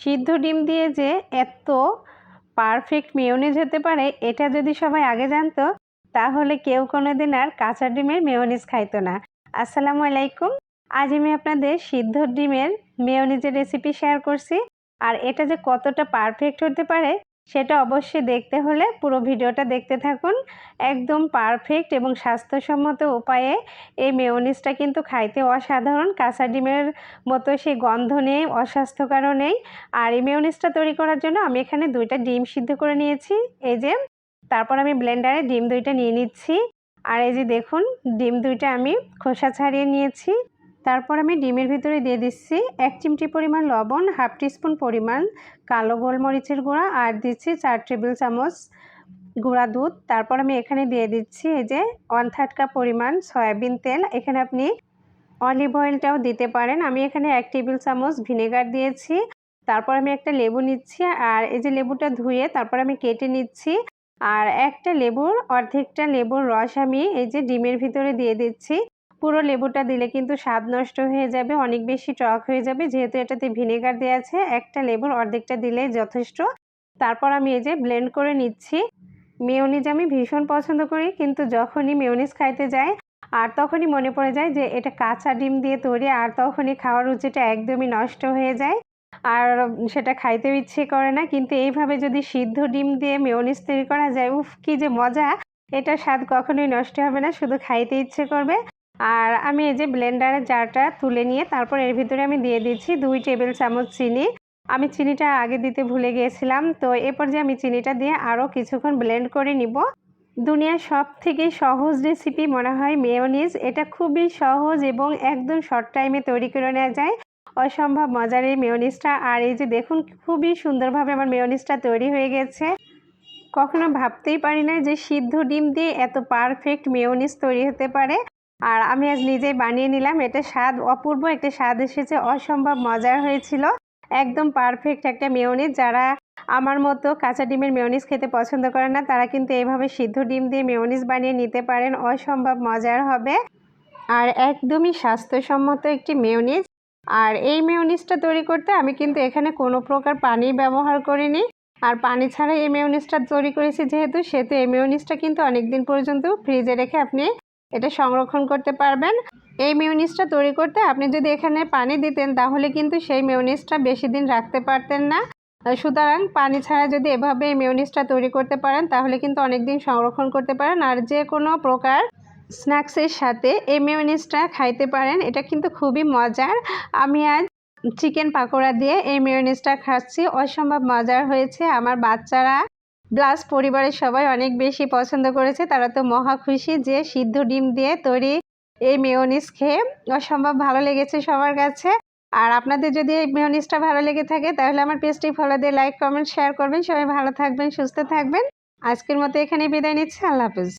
সিদ্ধ ডিম দিয়ে যে এত পারফেক্ট মেয়োনিজ হতে পারে এটা যদি সবাই আগে জানতো তাহলে কেউ কোনোদিন আর কাঁচা ডিমের মেয়োনিজ খাইতো না। আসসালামু আলাইকুম। আজ আমি আপনাদের সিদ্ধ ডিমের মেয়োনিজের রেসিপি শেয়ার করছি। আর এটা যে কতটা পারফেক্ট হতে পারে সেটা অবশ্যই দেখতে হলে পুরো ভিডিওটা দেখতে থাকুন। একদম পারফেক্ট এবং স্বাস্থ্যসম্মত উপায়ে এই মেয়োনিজটা কিন্তু খাইতে অসাধারণ। কাঁচা ডিমের মতো সেই গন্ধ নেই, অস্বাস্থ্যকরও নেই। আর এই মেয়োনিজটা তৈরি করার জন্য আমি এখানে 2টা ডিম সিদ্ধ করে নিয়েছি। এই যে তারপর আমি ব্লেন্ডারে ডিম 2টা নিয়ে নিচ্ছি। আর এই যে দেখুন ডিম 2টা আমি খোসা ছাড়িয়ে নিয়েছি। তারপর আমি ডিমের ভিতরে দিয়ে দিচ্ছি 1 চিমটি পরিমাণ লবণ, হাফ টিস্পুন পরিমাণ কালো গোলমরিচের গুঁড়া আর দিচ্ছি 4 টেবিল চামচ গুঁড়া দুধ। তারপর আমি এখানে দিয়ে দিচ্ছি এই যে 1/3 কাপ পরিমাণ সয়াবিন তেল। এখানে আপনি অলিভ অয়েলটাও দিতে পারেন। আমি এখানে 1 টেবিল চামচ ভিনেগার দিয়েছি। তারপর আমি একটা লেবু নিচ্ছি আর এই যে লেবুটা ধুয়ে তারপর আমি কেটে নিচ্ছি। আর একটা লেবুর অর্ধেকটা লেবুর রস আমি এই যে ডিমের ভিতরে দিয়ে দিচ্ছি। পুরো লেবুটা দিলে কিন্তু স্বাদ নষ্ট হয়ে যাবে, অনেক বেশি টক হয়ে যাবে। যেহেতু এটাতে ভিনেগার দেওয়া আছে, একটা লেবুর অর্ধেকটা দিলেই যথেষ্ট। তারপর আমি এই যে ব্লেন্ড করে নিচ্ছি। মেয়োনিজ আমি ভীষণ পছন্দ করি, কিন্তু যখনই মেয়োনিজ খাইতে যাই আর তখনই মনে পড়ে যায় যে এটা কাঁচা ডিম দিয়ে তৈরি, আর তখনই খাওয়ার রুচিটা একদমই নষ্ট হয়ে যায় আর সেটা খাইতেও ইচ্ছে করে না। কিন্তু এইভাবে যদি সিদ্ধ ডিম দিয়ে মেয়োনিজ তৈরি করা যায়, উফ কি যে মজা! এটার স্বাদ কখনোই নষ্ট হবে না, শুধু খাইতে ইচ্ছে করবে। আর আমি এই যে ব্লেন্ডারের জারটা তুলে নিয়ে তারপর এর ভিতরে আমি দিয়ে দিচ্ছি 2 টেবিল চামচ চিনি। আমি চিনিটা আগে দিতে ভুলে গিয়েছিলাম, তো এরপর যে আমি চিনিটা দিয়ে আরও কিছুক্ষণ ব্লেন্ড করে নিব। দুনিয়ার সবথেকে সহজ রেসিপি মনে হয় মেয়োনিজ। এটা খুবই সহজ এবং একদম শর্ট টাইমে তৈরি করে নেওয়া যায়। অসম্ভব মজার এই মেয়োনিজটা। আর এই যে দেখুন খুবই সুন্দরভাবে আমার মেয়োনিজটা তৈরি হয়ে গেছে। কখনো ভাবতেই পারি না যে সিদ্ধ ডিম দিয়ে এত পারফেক্ট মেয়োনিজ তৈরি হতে পারে। আর আমি আজ নিজেই বানিয়ে নিলাম। এটা স্বাদ অপূর্ব একটা স্বাদ এসেছে, অসম্ভব মজার হয়েছিল। একদম পারফেক্ট একটা মেয়োনিজ। যারা আমার মতো কাঁচা ডিমের মেয়োনিজ খেতে পছন্দ করে না তারা কিন্তু এইভাবে সিদ্ধ ডিম দিয়ে মেয়োনিজ বানিয়ে নিতে পারেন, অসম্ভব মজার হবে আর একদমই স্বাস্থ্যসম্মত একটি মেয়োনিজ। আর এই মেয়োনিজটা তৈরি করতে আমি কিন্তু এখানে কোনো প্রকার পানি ব্যবহার করিনি। আর পানি ছাড়া এই মেয়োনিজটা তৈরি করেছি যেহেতু, সেহেতু এই মেয়োনিজটা কিন্তু অনেক দিন পর্যন্ত ফ্রিজে রেখে আপনি এটা সংরক্ষণ করতে পারবেন। এই মেয়োনিজটা তৈরি করতে আপনি যদি এখানে পানি দিতেন তাহলে কিন্তু সেই মেয়োনিজটা বেশি দিন রাখতে পারতেন না। সুতরাং পানি ছাড়া যদি এভাবে এই মেয়োনিজটা তৈরি করতে পারেন তাহলে কিন্তু অনেক দিন সংরক্ষণ করতে পারেন। আর যে কোনো প্রকার স্ন্যাক্সের সাথে এই মেয়োনিজটা খাইতে পারেন। এটা কিন্তু খুবই মজার। আমি আজ চিকেন পাকোড়া দিয়ে এই মেয়োনিজটা খাচ্ছি, অসম্ভব মজার হয়েছে। আমার বাচ্চারা প্লাস পরিবারের সবাই অনেক বেশি পছন্দ করেছে। তারা তো মহা খুশি যে সিদ্ধ ডিম দিয়ে তৈরি এই মেয়োনিজ খেয়ে অসম্ভব ভালো লেগেছে সবার কাছে। আর আপনাদের যদি এই মেয়োনিজটা ভালো লেগে থাকে তাহলে আমার পেজটি ফলো দিয়ে লাইক, কমেন্ট, শেয়ার করবেন। সবাই ভালো থাকবেন, সুস্থ থাকবেন। আজকের মতো এখানেই বিদায় নিচ্ছি। আল্লাহ হাফেজ।